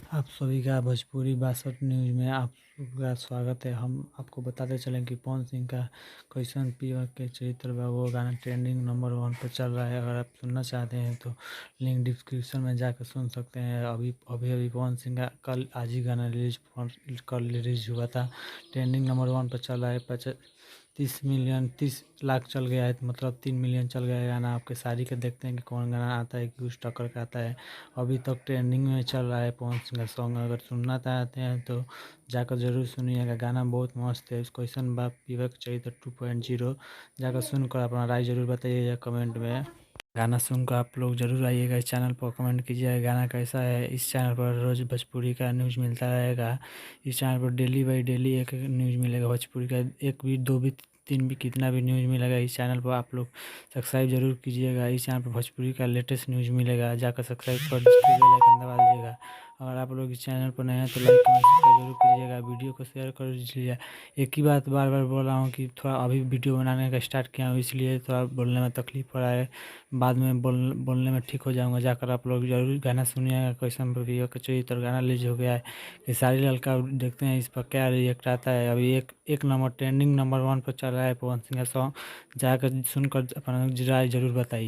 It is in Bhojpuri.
आप सभी का भोजपुरी बासठ न्यूज़ में आपका स्वागत है। हम आपको बताते चलें कि पवन सिंह का कैसन पीवा के चरित्र बा वो गाना ट्रेंडिंग नंबर 1 पर चल रहा है। अगर आप सुनना चाहते हैं तो लिंक डिस्क्रिप्शन में जाकर सुन सकते हैं। अभी अभी अभी पवन सिंह का कल आज ही गाना कल रिलीज हुआ था। ट्रेंडिंग नंबर 1 पर चल रहा है। 30 लाख चल गया है, मतलब 3 मिलियन चल गया है गाना। आपके शादी का देखते हैं कि कौन गाना आता है कि उस टक्कर का आता है। अभी तक ट्रेंडिंग में चल रहा है पवन सिंह का सॉन्ग। अगर सुनना चाहते हैं तो जाकर ज़रूर सुनिएगा, गाना बहुत मस्त है। क्वेश्चन बाप विवेक चरित्र 2.0 जाकर सुनकर अपना राय जरूर बताइएगा कमेंट में। गाना सुनकर आप लोग जरूर आइएगा इस चैनल पर, कमेंट कीजिएगा गाना कैसा है। इस चैनल पर रोज़ भोजपुरी का न्यूज़ मिलता रहेगा। इस चैनल पर डेली बाई डेली एक न्यूज़ मिलेगा भोजपुरी का, एक भी दो भी तीन भी कितना भी न्यूज़ मिलेगा इस चैनल पर। आप लोग सब्सक्राइब जरूर कीजिएगा। इस चैनल पर भोजपुरी का लेटेस्ट न्यूज़ मिलेगा, जाकर सब्सक्राइब कर दीजिएगा, बेल आइकन दबा दीजिएगा। अगर आप लोग इस चैनल पर नए हैं तो लाइक कमेंट सब्सक्राइब जरूर कीजिएगा, वीडियो को शेयर कर दीजिएगा। एक ही बात बार बार बोल रहा हूँ कि थोड़ा अभी वीडियो बनाने का स्टार्ट किया हूँ, इसलिए थोड़ा बोलने में तकलीफ हो रहा है। बाद में बोलने में ठीक हो जाऊंगा। जाकर आप लोग जरूर गाना सुनिएगा। कैसन विवेक का चरित्र गाना रिलीज हो गया है। खेसारी लाल का देखते हैं इस पर क्या रिएक्ट आता है। अभी एक नंबर ट्रेंडिंग नंबर 1 पर चल रहा है पवन सिंह का सॉन्ग। जाकर सुनकर अपना राय जरूर बताइए।